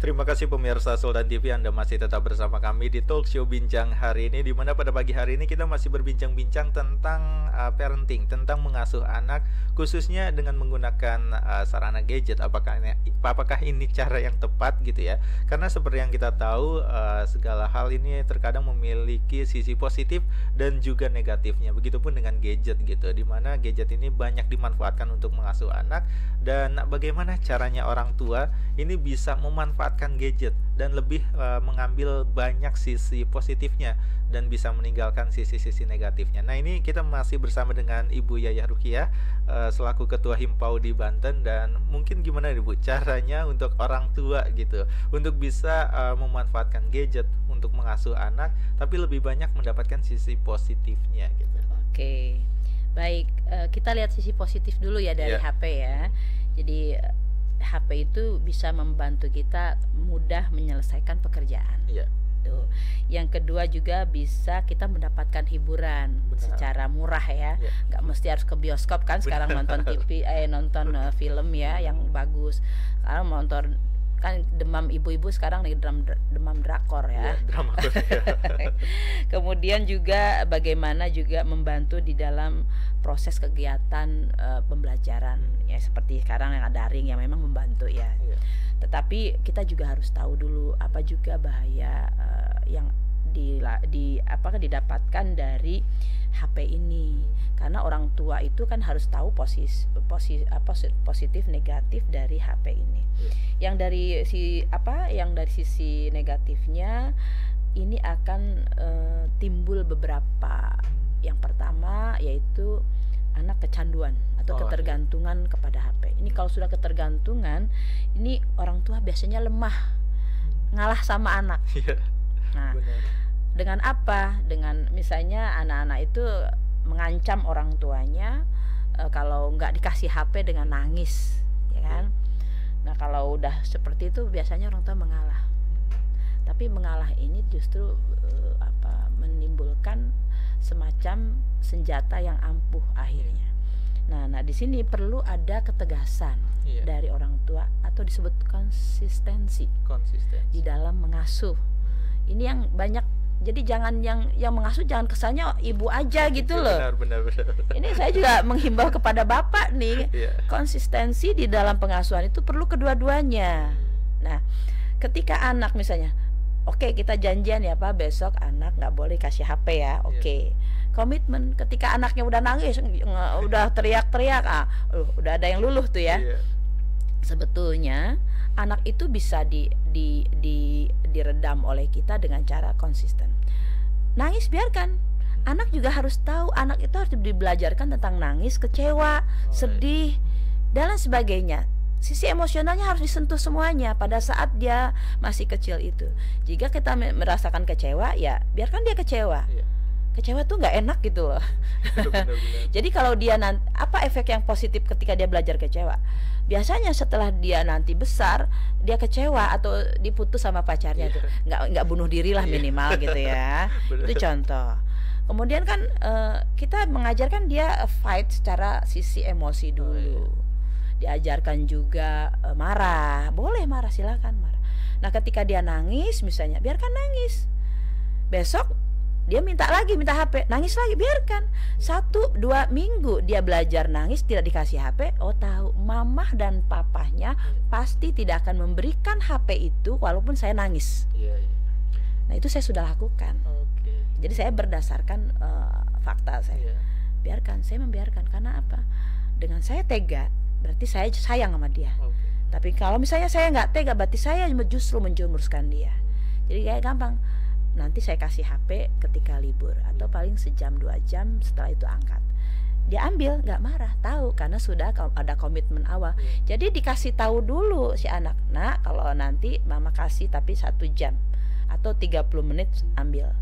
Terima kasih pemirsa Sultan TV, Anda masih tetap bersama kami di Talk Show Bincang hari ini, di mana pada pagi hari ini kita masih berbincang-bincang tentang parenting, tentang mengasuh anak, khususnya dengan menggunakan sarana gadget. Apakah ini cara yang tepat gitu ya? Karena seperti yang kita tahu, segala hal ini terkadang memiliki sisi positif dan juga negatifnya. Begitupun dengan gadget gitu, di mana gadget ini banyak dimanfaatkan untuk mengasuh anak, dan bagaimana caranya orang tua ini bisa memanfaatkan gadget dan lebih mengambil banyak sisi positifnya dan bisa meninggalkan sisi-sisi negatifnya. Nah, ini kita masih bersama dengan Ibu Yayah Rukiah selaku Ketua Himpau di Banten, dan mungkin gimana Ibu caranya untuk orang tua gitu untuk bisa memanfaatkan gadget untuk mengasuh anak tapi lebih banyak mendapatkan sisi positifnya gitu. Oke. Baik, kita lihat sisi positif dulu ya dari HP ya. Jadi HP itu bisa membantu kita mudah menyelesaikan pekerjaan. Tuh. Yang kedua juga bisa kita mendapatkan hiburan secara murah ya. Nggak mesti harus ke bioskop kan sekarang nonton TV, nonton film ya yang bagus. Sekarang nonton kan demam ibu-ibu sekarang lagi demam drakor ya. Drama. Kemudian juga bagaimana juga membantu di dalam proses kegiatan pembelajaran ya, seperti sekarang yang ada daring yang memang membantu ya. Tetapi kita juga harus tahu dulu apa juga bahaya yang didapatkan dari HP ini, karena orang tua itu kan harus tahu positif negatif dari HP ini. Yang dari sisi negatifnya ini akan timbul beberapa. Yang pertama yaitu anak kecanduan atau ketergantungan kepada HP. Ini kalau sudah ketergantungan, ini orang tua biasanya lemah, ngalah sama anak. Nah, dengan apa? Dengan misalnya anak-anak itu mengancam orang tuanya kalau nggak dikasih HP dengan nangis, ya kan? Nah, kalau udah seperti itu biasanya orang tua mengalah. Tapi mengalah ini justru menimbulkan semacam senjata yang ampuh akhirnya. Nah di sini perlu ada ketegasan dari orang tua atau disebut konsistensi di dalam mengasuh. Ini yang banyak. Jadi jangan yang mengasuh jangan kesannya ibu aja gitu loh. Benar. Ini saya juga menghimbau kepada bapak nih, konsistensi di dalam pengasuhan itu perlu kedua-duanya. Nah, ketika anak misalnya, oke, kita janjian ya Pak, besok anak nggak boleh kasih HP ya. Oke. Komitmen. Ketika anaknya udah nangis, udah teriak-teriak, udah ada yang luluh tuh ya. Sebetulnya anak itu bisa diredam oleh kita dengan cara konsisten. Nangis biarkan. Anak juga harus tahu, anak itu harus dibelajarkan tentang nangis, kecewa, sedih dan lain sebagainya. Sisi emosionalnya harus disentuh semuanya pada saat dia masih kecil itu. Jika kita merasakan kecewa, ya biarkan dia kecewa. Kecewa tuh nggak enak gitu loh. Jadi kalau dia apa efek yang positif ketika dia belajar kecewa? Biasanya setelah dia nanti besar, dia kecewa atau diputus sama pacarnya tuh, nggak bunuh diri lah minimal gitu ya. Itu contoh. Kemudian kan kita mengajarkan dia fight secara sisi emosi dulu. Diajarkan juga marah, boleh marah, silakan marah. Nah ketika dia nangis misalnya, biarkan nangis. Besok dia minta HP, nangis lagi, biarkan. 1-2 minggu dia belajar nangis, tidak dikasih HP. Oh tahu, mamah dan papahnya pasti tidak akan memberikan HP itu walaupun saya nangis. Nah itu saya sudah lakukan. Jadi saya berdasarkan fakta saya. Biarkan, saya membiarkan. Karena apa? Dengan saya tega, berarti saya sayang sama dia. Tapi kalau misalnya saya nggak tega, berarti saya justru menjurumuskan dia. Jadi kayak gampang. Nanti saya kasih HP ketika libur atau paling sejam 2 jam, setelah itu angkat. Dia ambil, nggak marah, tahu karena sudah ada komitmen awal. Jadi dikasih tahu dulu si anak, nah kalau nanti mama kasih tapi 1 jam atau 30 menit ambil.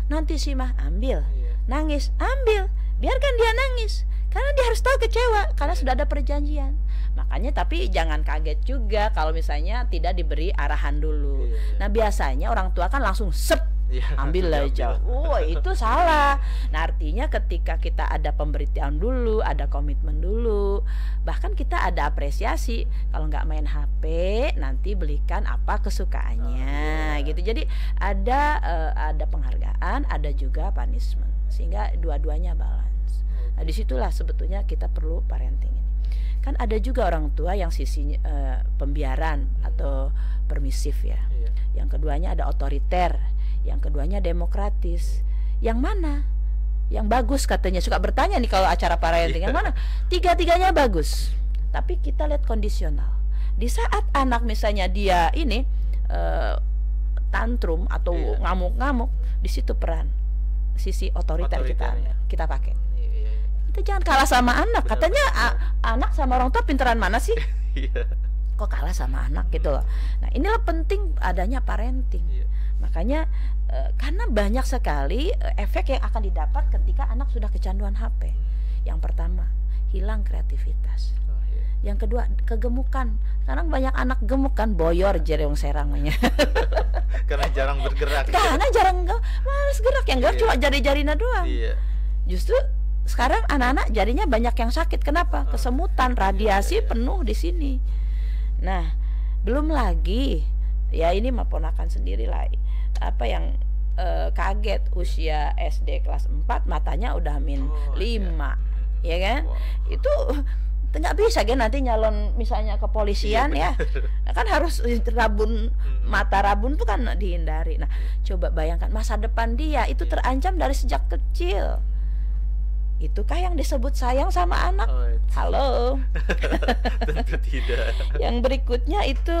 Nanti sih mah ambil. Nangis, ambil. Biarkan dia nangis. Karena dia harus tahu kecewa karena sudah ada perjanjian. Makanya tapi jangan kaget juga kalau misalnya tidak diberi arahan dulu. Nah biasanya orang tua kan langsung sep Iya, ambil langsung aja. Itu salah. Nah, artinya ketika kita ada pemberitahuan dulu, ada komitmen dulu, bahkan kita ada apresiasi. Kalau nggak main HP, nanti belikan apa kesukaannya, gitu. Jadi ada penghargaan, ada juga punishment, sehingga dua-duanya balance. Nah, disitulah sebetulnya kita perlu parenting ini. Kan ada juga orang tua yang sisi pembiaran atau permisif ya. Yang keduanya ada otoriter, yang keduanya demokratis. Yang mana? Yang bagus katanya, suka bertanya nih kalau acara parenting, yang mana? Tiga-tiganya bagus. Tapi kita lihat kondisional. Di saat anak misalnya dia ini tantrum atau ngamuk-ngamuk, di situ peran sisi otoriter kita pakai. Kita jangan kalah sama anak. Katanya anak sama orang tua pinteran mana sih? Kok kalah sama anak gitu loh. Nah, inilah penting adanya parenting. Makanya karena banyak sekali efek yang akan didapat ketika anak sudah kecanduan HP. Yang pertama, hilang kreativitas. Yang kedua, kegemukan. Sekarang banyak anak gemuk kan, boyor jerong serangnya. Karena jarang bergerak. Karena jarang malas gerak, yang gerak cuma jari-jarinya doang. Justru sekarang anak-anak jadinya banyak yang sakit. Kenapa? Kesemutan, radiasi penuh di sini. Nah, belum lagi ya ini mah ponakan sendiri lah. Apa yang kaget usia SD kelas 4 matanya udah min 5. Ya kan? Itu nggak bisa kan nanti nyalon misalnya kepolisian ya. Kan harus rabun, mata rabun tuh kan dihindari. Nah, coba bayangkan masa depan dia itu terancam dari sejak kecil. Itukah yang disebut sayang sama anak? Halo. Tentu tidak. Yang berikutnya itu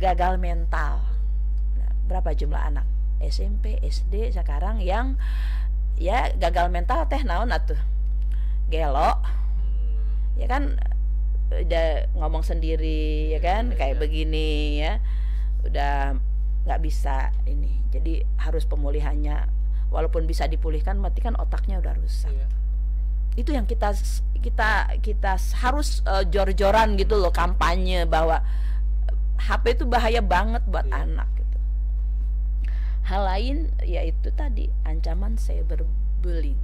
gagal mental. Nah, berapa jumlah anak SMP, SD sekarang yang ya gagal mental teh naon atuh? Gelo. Ya kan udah ngomong sendiri ya kan kayak begini ya. Udah nggak bisa ini. Jadi harus pemulihannya. Walaupun bisa dipulihkan, mati kan otaknya udah rusak. Itu yang kita harus jor-joran gitu loh, kampanye bahwa HP itu bahaya banget buat anak gitu. Hal lain yaitu tadi ancaman cyberbullying.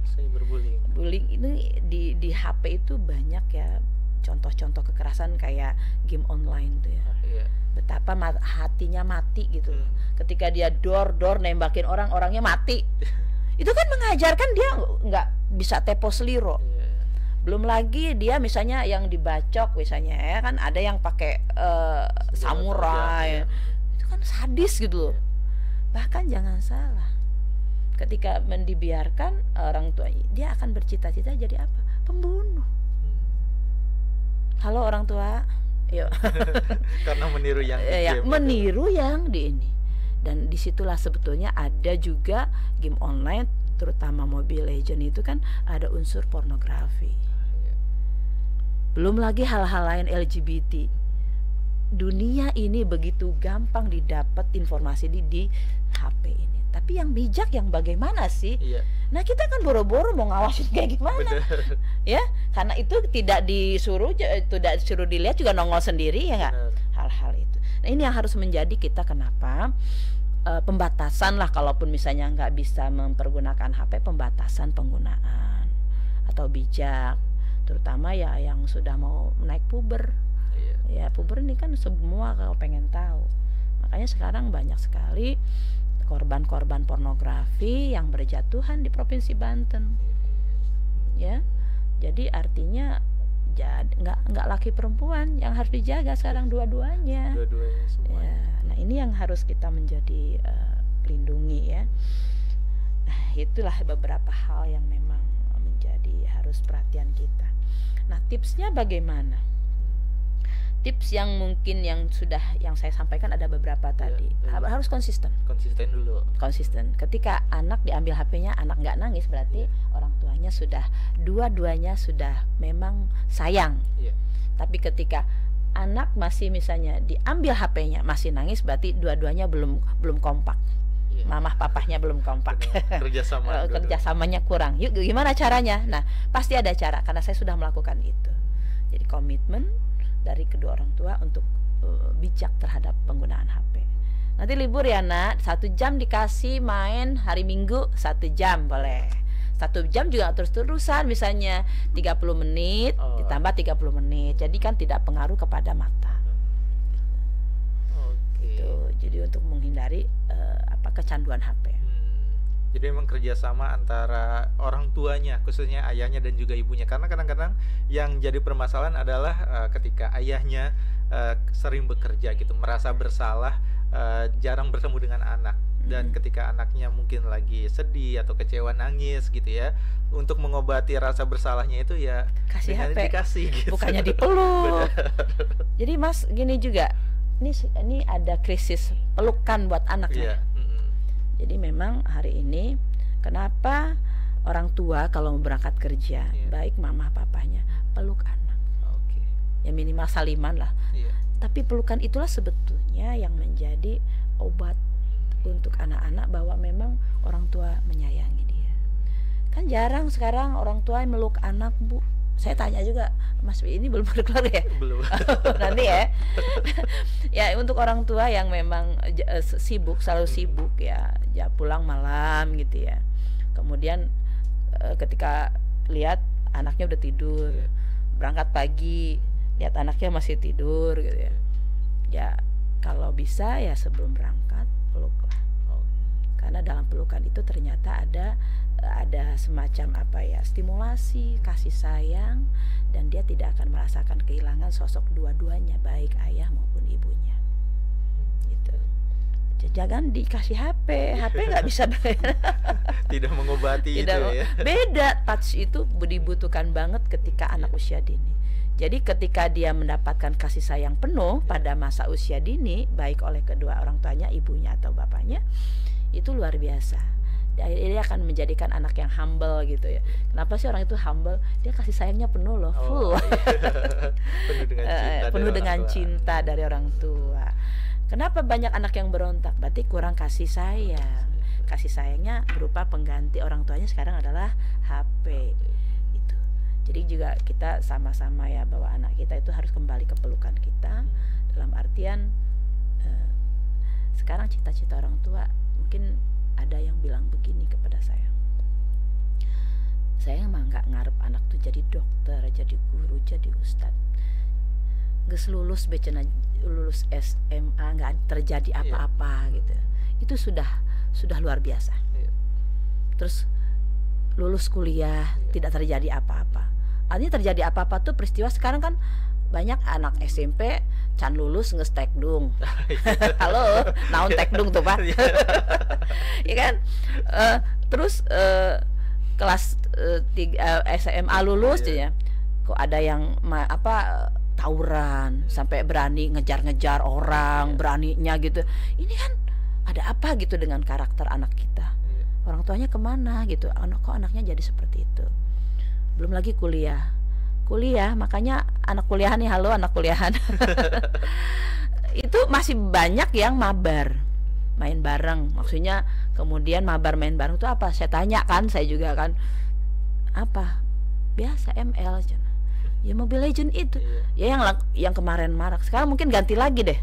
Bullying ini di HP itu banyak ya, contoh-contoh kekerasan kayak game online tuh ya. Betapa hatinya mati gitu loh. Ketika dia dor nembakin orangnya mati. Itu kan mengajarkan dia nggak bisa tepo seliro. Belum lagi dia misalnya yang dibacok misalnya ya kan ada yang pakai samurai. Itu kan sadis gitu loh. Bahkan jangan salah. Ketika dibiarkan orang tua dia akan bercita-cita jadi apa? Pembunuh. Halo orang tua. Yuk. Karena meniru yang meniru yang di ini. Dan disitulah sebetulnya ada juga game online, terutama Mobile Legends itu kan ada unsur pornografi. Belum lagi hal-hal lain LGBT. Dunia ini begitu gampang didapat informasi di HP ini. Tapi yang bijak yang bagaimana sih? Nah kita kan boro-boro mau ngawasin kayak gimana? Ya, karena itu tidak disuruh dilihat juga nongol sendiri ya nggak? Hal-hal itu. Nah ini yang harus menjadi kita kenapa pembatasan lah, kalaupun misalnya nggak bisa mempergunakan HP, pembatasan penggunaan atau bijak, terutama ya yang sudah mau naik puber. Ya puber ini kan semua kalau pengen tahu, makanya sekarang banyak sekali korban-korban pornografi yang berjatuhan di Provinsi Banten. Ya, jadi artinya nggak laki perempuan yang harus dijaga sekarang, dua-duanya semua. Ya, nah ini yang harus kita menjadi lindungi ya. Nah itulah beberapa hal yang memang menjadi harus perhatian kita. Nah tipsnya bagaimana? Tips yang mungkin yang saya sampaikan ada beberapa tadi. Harus konsisten dulu. Ketika anak diambil HP-nya, anak nggak nangis, berarti orang tuanya sudah dua-duanya sudah memang sayang. Tapi ketika anak masih misalnya diambil HP-nya masih nangis, berarti dua-duanya belum kompak. Mamah papahnya belum kompak. Kerjasamanya kurang. Yuk gimana caranya? Nah pasti ada cara karena saya sudah melakukan itu. Jadi komitmen dari kedua orang tua untuk bijak terhadap penggunaan HP. Nanti libur ya nak, 1 jam dikasih main hari Minggu 1 jam boleh. 1 jam juga terus-terusan, misalnya 30 menit ditambah 30 menit. Jadi kan tidak pengaruh kepada mata. Gitu. Jadi untuk menghindari kecanduan HP. Jadi memang kerjasama antara orang tuanya, khususnya ayahnya dan juga ibunya. Karena kadang-kadang yang jadi permasalahan adalah ketika ayahnya sering bekerja gitu, merasa bersalah, jarang bertemu dengan anak. Dan ketika anaknya mungkin lagi sedih atau kecewa, nangis gitu ya, untuk mengobati rasa bersalahnya itu ya kasih HP, dikasih gitu. Bukannya dipeluk. Jadi Mas gini juga, ini ada krisis pelukan buat anak ya. Jadi memang hari ini kenapa orang tua kalau mau berangkat kerja, baik mama papanya peluk anak. Ya minimal saliman lah. Tapi pelukan itulah sebetulnya yang menjadi obat untuk anak-anak bahwa memang orang tua menyayangi dia. Kan jarang sekarang orang tua yang meluk anak, Bu. Saya tanya juga, Mas ini belum berkeluarga ya? Belum. Nanti ya. Ya untuk orang tua yang memang sibuk, selalu sibuk ya pulang malam gitu ya. Kemudian ketika lihat anaknya udah tidur, berangkat pagi, lihat anaknya masih tidur gitu ya. Ya kalau bisa ya sebelum berangkat peluklah. Karena dalam pelukan itu ternyata ada semacam stimulasi, kasih sayang, dan dia tidak akan merasakan kehilangan sosok dua-duanya, baik ayah maupun ibunya. Gitu. Jangan dikasih HP nggak bisa tidak mengobati tidak, itu ya. Beda, touch itu dibutuhkan banget ketika anak usia dini. Jadi ketika dia mendapatkan kasih sayang penuh pada masa usia dini, baik oleh kedua orang tuanya, ibunya atau bapaknya, itu luar biasa. Dia akan menjadikan anak yang humble gitu ya. Kenapa sih orang itu humble? Dia kasih sayangnya penuh loh, full. Penuh dengan cinta dari orang tua. Kenapa banyak anak yang berontak? Berarti kurang kasih sayang. Kasih sayangnya berupa pengganti orang tuanya sekarang adalah HP. Itu. Jadi juga kita sama-sama ya bahwa anak kita itu harus kembali ke pelukan kita. Dalam artian sekarang cita-cita orang tua, mungkin ada yang bilang begini kepada saya mah nggak ngarep anak tuh jadi dokter, jadi guru, jadi ustad. Geus lulus lulus SMA nggak terjadi apa-apa gitu. Itu sudah luar biasa. Terus lulus kuliah tidak terjadi apa-apa. Artinya terjadi apa-apa tuh peristiwa sekarang kan banyak anak SMP can lulus nges tekdung. Halo, naon tekdung tuh Pak? Ya kan? Terus kelas 3 SMA lulus ya. Kok ada yang tawuran sampai berani ngejar-ngejar orang, beraninya gitu. Ini kan ada apa gitu dengan karakter anak kita? Orang tuanya kemana gitu? Kok anaknya jadi seperti itu? Belum lagi kuliah, makanya anak kuliahan nih, halo anak kuliahan. Itu masih banyak yang mabar main bareng. Maksudnya kemudian mabar main bareng itu apa? Saya tanya kan, saya juga kan apa? Biasa ML ya, Mobile Legend itu. Ya yang kemarin marak. Sekarang mungkin ganti lagi deh.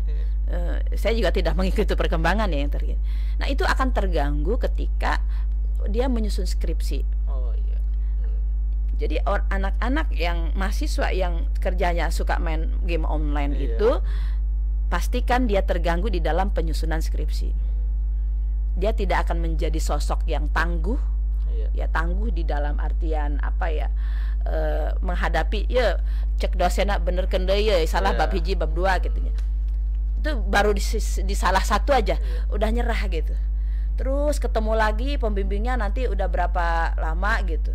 Saya juga tidak mengikuti perkembangan ya yang terjadi. Nah, itu akan terganggu ketika dia menyusun skripsi. Jadi anak-anak yang mahasiswa yang kerjanya suka main game online itu, pastikan dia terganggu di dalam penyusunan skripsi. Dia tidak akan menjadi sosok yang tangguh, ya tangguh di dalam artian menghadapi cek dosennya bener kende salah bab hiji bab 2 gitu ya. Itu baru di salah satu aja udah nyerah gitu. Terus ketemu lagi pembimbingnya nanti udah berapa lama gitu.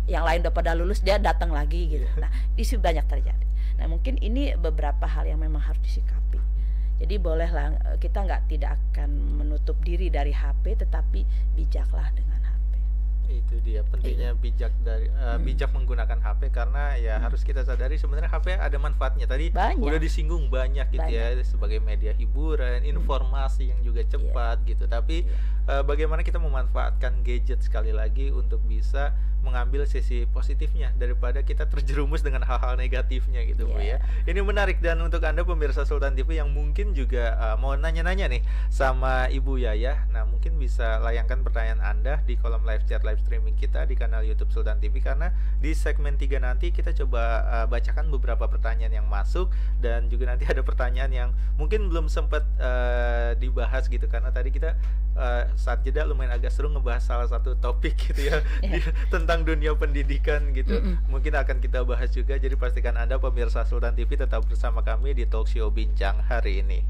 Yang lain udah pada lulus, dia datang lagi gitu. Nah, isu banyak terjadi. Nah, mungkin ini beberapa hal yang memang harus disikapi. Jadi bolehlah kita tidak akan menutup diri dari HP, tetapi bijaklah dengan HP. Itu dia pentingnya bijak menggunakan HP, karena ya harus kita sadari sebenarnya HP ada manfaatnya. Tadi udah disinggung banyak gitu ya, sebagai media hiburan, informasi yang juga cepat gitu. Tapi bagaimana kita memanfaatkan gadget sekali lagi untuk bisa mengambil sisi positifnya daripada kita terjerumus dengan hal-hal negatifnya gitu Bu ya. Ini menarik, dan untuk Anda pemirsa Sultan TV yang mungkin juga mau nanya-nanya nih sama Ibu Yayah, nah mungkin bisa layangkan pertanyaan Anda di kolom live chat live streaming kita di kanal YouTube Sultan TV, karena di segmen 3 nanti kita coba bacakan beberapa pertanyaan yang masuk, dan juga nanti ada pertanyaan yang mungkin belum sempat dibahas gitu, karena tadi kita saat jeda lumayan agak seru ngebahas salah satu topik gitu ya tentang dunia pendidikan gitu. Mungkin akan kita bahas juga, jadi pastikan Anda pemirsa Sultan TV tetap bersama kami di Talk Show Bincang hari ini.